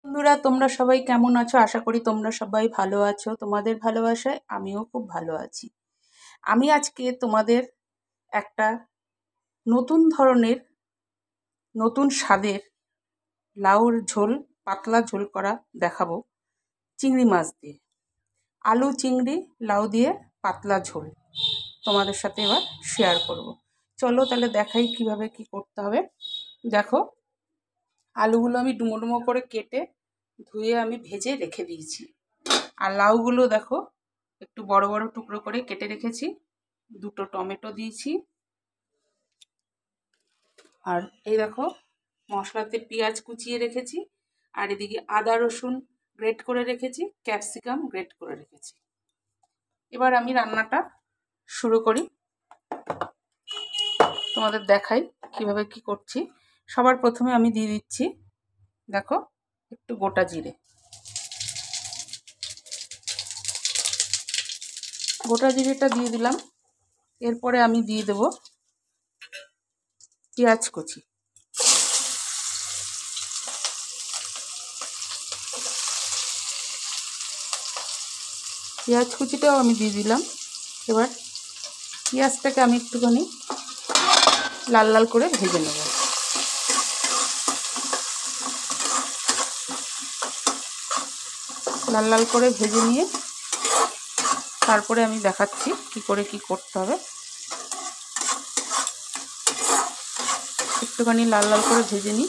বন্ধুরা, তোমরা সবাই কেমন আছো? আশা করি তোমরা সবাই ভালো আছো। তোমাদের ভালোবাসায় আমিও খুব ভালো আছি। আমি আজকে তোমাদের একটা নতুন ধরনের, নতুন স্বাদের লাউর ঝোল, পাতলা ঝোল করা দেখাবো চিংড়ি মাছ দিয়ে। আলু, চিংড়ি, লাউ দিয়ে পাতলা ঝোল তোমাদের সাথে এবার শেয়ার করব। চলো তাহলে দেখাই কিভাবে কি করতে হবে। দেখো, আলুগুলো আমি ডুমো ডুমো করে কেটে ধুয়ে আমি ভেজে রেখে দিয়েছি। আর লাউগুলো দেখো একটু বড় বড় টুকরো করে কেটে রেখেছি। দুটো টমেটো দিয়েছি। আর এই দেখো, মশলাতে পেঁয়াজ কুচিয়ে রেখেছি। আর এদিকে আদা রসুন গ্রেট করে রেখেছি, ক্যাপসিকাম গ্রেট করে রেখেছি। এবার আমি রান্নাটা শুরু করি, তোমাদের দেখাই কিভাবে কি করছি। সবার প্রথমে আমি দিয়ে দিচ্ছি, দেখো, একটু গোটা জিরে। গোটা জিরেটা দিয়ে দিলাম। এরপরে আমি দিয়ে দেব পেঁয়াজ কুচি। পেঁয়াজ কুচিটাও আমি দিয়ে দিলাম। এবার পেঁয়াজটাকে আমি একটুখানি লাল লাল করে ভেজে নেব। লাল লাল করে ভেজে নিয়ে তারপরে আমি দেখাচ্ছি কি করে কি করতে হবে। একটুখানি লাল লাল করে ভেজে নিই।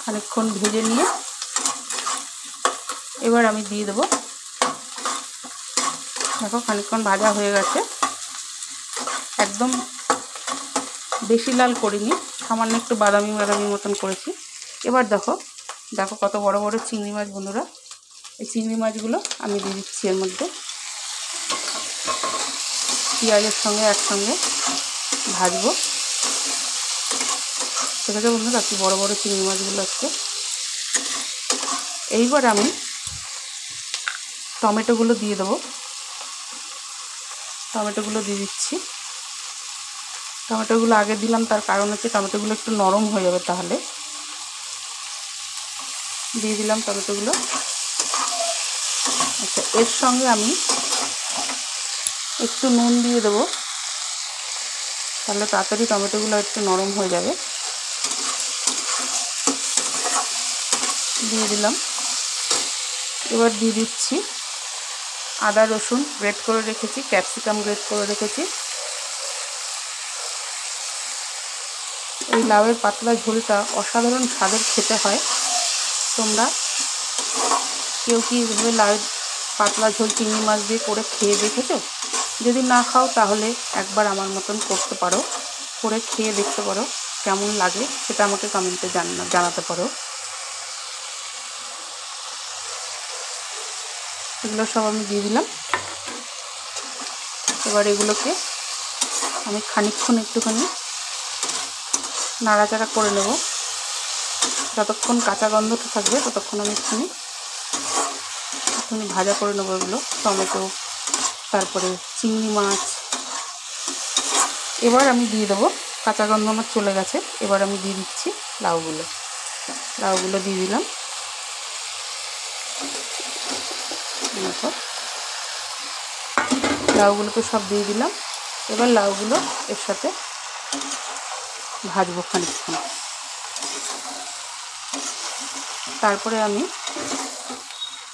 খানিকক্ষণ ভেজে নিয়ে এবার আমি দিয়ে দেবো। দেখো, খানিকক্ষণ ভাজা হয়ে গেছে। একদম বেশি লাল করিনি, সামান্য একটু বাদামি বাদামি মতন করেছি। এবার দেখো দেখো কত বড় বড় চিংড়ি মাছ বন্ধুরা। এই চিংড়ি মাছগুলো আমি দিয়ে দিচ্ছি এর মধ্যে। পেঁয়াজের সঙ্গে একসঙ্গে ভাজবো। ঠিক আছে বন্ধুরা, কি বড় বড় চিংড়ি মাছগুলো আছে। এইবার আমি টমেটোগুলো দিয়ে দেবো। টমেটোগুলো দিয়ে দিচ্ছি। টমেটোগুলো আগে দিলাম, তার কারণ হচ্ছে টমেটোগুলো একটু নরম হয়ে যাবে, তাহলে দিয়ে দিলাম টমেটোগুলো। আচ্ছা, এর সঙ্গে আমি একটু নুন দিয়ে দেবো, তাহলে তাড়াতাড়ি টমেটোগুলো একটু নরম হয়ে যাবে। দিয়ে দিলাম। এবার দিয়ে দিচ্ছি আদা রসুন গ্রেট করে রেখেছি, ক্যাপসিকাম গ্রেট করে রেখেছি। এই লাউয়ের পাতলা ঝোলটা অসাধারণ স্বাদের খেতে হয়। তোমরা কেউ কি এভাবে লাউয়ের পাতলা ঝোল চিংড়ি মাছ দিয়ে করে খেয়ে দেখেছো? যদি না খাও তাহলে একবার আমার মতন করতে পারো, করে খেয়ে দেখতে পারো কেমন লাগে, সেটা আমাকে কমেন্টে জানাতে পারো। এগুলো সব আমি দিয়ে দিলাম। এবার এগুলোকে আমি খানিকক্ষণ একটুখানি নাড়াচাড়া করে নেব। যতক্ষণ কাঁচা গন্ধটা থাকবে ততক্ষণ আমি একটুখানি ভাজা করে নেবো এগুলো, টমেটো, তারপরে চিংড়ি মাছ। এবার আমি দিয়ে দেবো, কাঁচা গন্ধ আমার চলে গেছে। এবার আমি দিয়ে দিচ্ছি লাউগুলো। লাউগুলো দিয়ে দিলাম। লাউগুলোকে সব দিয়ে দিলাম। এবার লাউগুলো এর সাথে ভাজবো খানিকক্ষণ। তারপরে আমি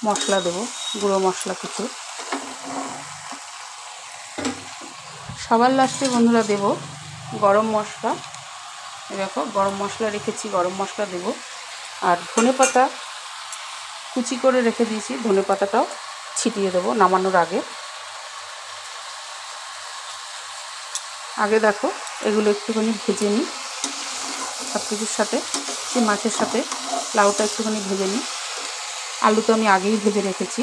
মশলা দেবো, গুঁড়ো মশলা কিছু। সবার লাস্টে বন্ধুরা দেব গরম মশলা। দেখো, গরম মশলা রেখেছি, গরম মশলা দেব। আর ধনেপাতা কুচি করে রেখে দিয়েছি, ধনেপাতাটাও ছিটিয়ে দেবো নামানোর আগে। দেখো, এগুলো একটুখানি ভেজে নিই সব কিছুর সাথে। যে মাছের সাথে লাউটা একটুখানি ভেজে নিই। আলু তো আমি আগেই ভেজে রেখেছি।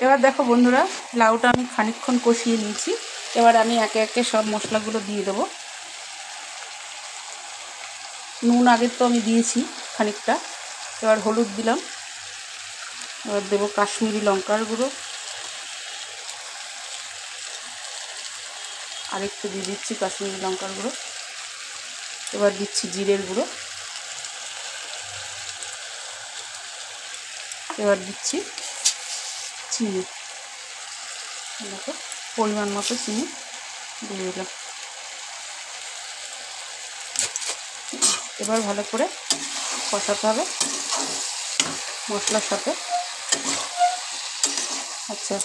এবার দেখো বন্ধুরা, লাউটা আমি খানিকক্ষণ কষিয়ে নিয়েছি। এবার আমি একে একে সব মশলাগুলো দিয়ে দেবো। নুন আগের তো আমি দিয়েছি খানিকটা। এবার হলুদ দিলাম। এবার দেবো কাশ্মীরি লঙ্কার গুঁড়ো, আরেকটু দিয়ে দিচ্ছি কাশ্মীরি লঙ্কার গুঁড়ো। এবার দিচ্ছি জিরের গুঁড়ো, এবার দিচ্ছি চিনি, দেখো পরিমাণ মতো চিনি দিয়ে দিলাম। এবার ভালো করে কষাতে হবে মশলার সাথে। আচ্ছা,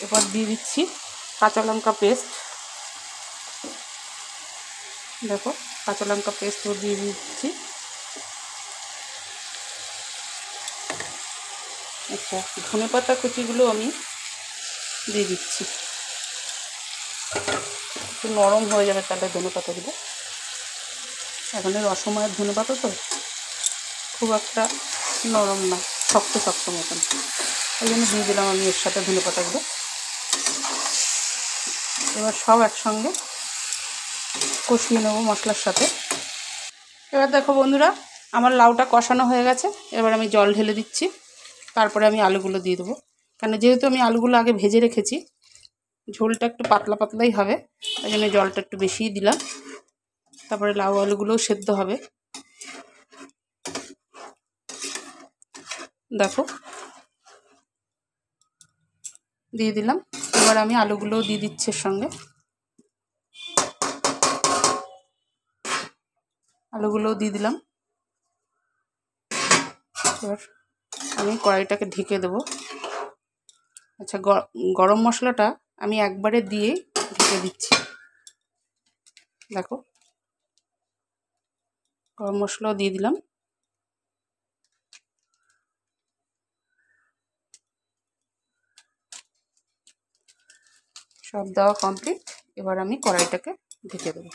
এবার দিয়ে দিচ্ছি কাঁচা লঙ্কা পেস্ট, দেখো কাঁচা লঙ্কা পেস্টও দিয়ে দিচ্ছি। আচ্ছা, ধনেপাতা কুচিগুলো আমি দিয়ে দিচ্ছি, একটু নরম হয়ে যাবে তাহলে ধনেপাতাগুলো। এখন রসময়ের ধনেপাতা তো খুব একটা নরম না, শক্ত শক্ত মতন, ওই জন্য দিয়ে দিলাম আমি এর সাথে ধনেপাতাগুলো। এবার সব একসঙ্গে কষিয়ে নেব মশলার সাথে। এবার দেখো বন্ধুরা, আমার লাউটা কষানো হয়ে গেছে। এবার আমি জল ঢেলে দিচ্ছি, তারপরে আমি আলুগুলো দিয়ে দেবো। কারণ যেহেতু আমি আলুগুলো আগে ভেজে রেখেছি, ঝোলটা একটু পাতলা পাতলাই হবে, ওই জন্য জলটা একটু বেশিই দিলাম। তারপরে লাউ আলুগুলোও সেদ্ধ হবে। দেখো দিয়ে দিলাম। এবার আমি আলুগুলোও দিয়ে দিচ্ছি এর সঙ্গে, আলুগুলোও দিয়ে দিলাম। এবার আমি কড়াইটাকে ঢেকে দেবো। আচ্ছা, গরম মশলাটা আমি একবারে দিয়ে ঢেকে দিচ্ছি, দেখো গরম মশলাও দিয়ে দিলাম। সব দেওয়া কমপ্লিট। এবার আমি কড়াইটাকে ঢেকে দেবো।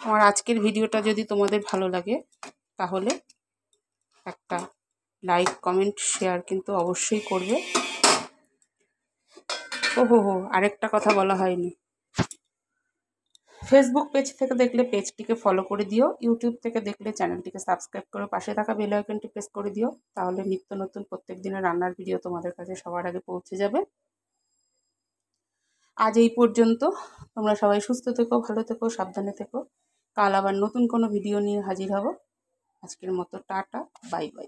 আমার আজকের ভিডিওটা যদি তোমাদের ভালো লাগে তাহলে একটা লাইক, কমেন্ট, শেয়ার কিন্তু অবশ্যই করবে। ওহো, আরেকটা কথা বলা হয়নি, ফেসবুক পেজ থেকে দেখলে পেজটিকে ফলো করে দিও, ইউটিউব থেকে দেখলে চ্যানেলটিকে সাবস্ক্রাইব করে পাশে থাকা বেল আইকনটি প্রেস করে দিও। তাহলে নিত্য নতুন প্রত্যেক দিনের রান্নার ভিডিও তোমাদের কাছে সবার আগে পৌঁছে যাবে। আজ এই পর্যন্ত। তোমরা সবাই সুস্থ থেকো, ভালো থেকো, সাবধানে থেকো। কাল আবার নতুন কোনো ভিডিও নিয়ে হাজির হব। আজকের মতো টাটা, বাই বাই।